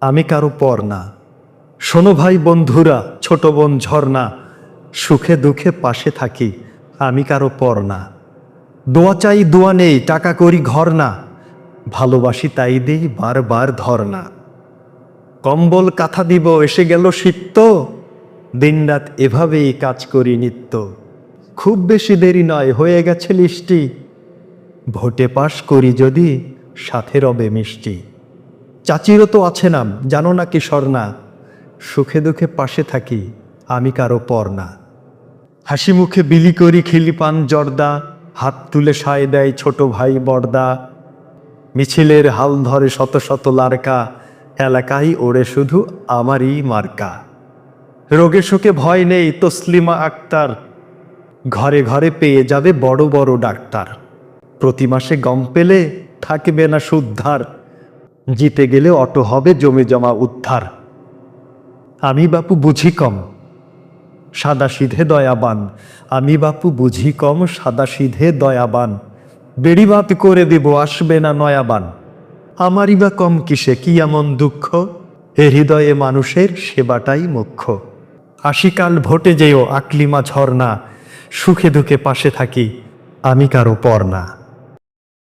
আমি কারো পর না। শোনো ভাই বন্ধুরা, ছোট বোন ঝর্ণা, সুখে দুঃখে পাশে থাকি, আমি কারো পর না। দোয়া চাই দোয়া নেই, টাকা করি ঘর না, ভালোবাসি তাই দেই বারবার ধর্ণা। কম্বল কাঁথা দিব এসে গেল শীত তো, দিনরাত এভাবেই কাজ করি নিত্য। খুব বেশি দেরি নয়, হয়ে গেছে লিস্টি, ভোটে পাশ করি যদি সাথে রবে মিষ্টি। চাচিরও তো আছে নাম, জানো না কি স্বর্ণা, সুখে দুঃখে পাশে থাকি, আমি কারো পর না। হাসি মুখে বিলি করি খিলি পান জর্দা, হাত তুলে সায় দেয় ছোট ভাই বর্দা। মিছিলের হাল ধরে শত শত লারকা, এলাকায় ওড়ে শুধু আমারই মার্কা। রোগে শোকে ভয় নেই তসলিমা আক্তার, ঘরে ঘরে পেয়ে যাবে বড় বড় ডাক্তার। প্রতি মাসে গম পেলে থাকবে না সুদ্ধার, জিতে গেলে অটো হবে জমি জমা উদ্ধার। আমি বাপু বুঝি কম সাদা সিধে দয়াবান, আমি বাপু বুঝি কম সাদা সিধে দয়াবান। বেড়িবাত করে দিব আসবে না নয়াবান, আমারই বা কম কিসে কি এমন দুঃখ, এ হৃদয়ে মানুষের সেবাটাই মুখ্য। আশিকাল ভোটে যেও আকলিমা ঝর্ণা, সুখে দুঃখে পাশে থাকি, আমি কারো পর না।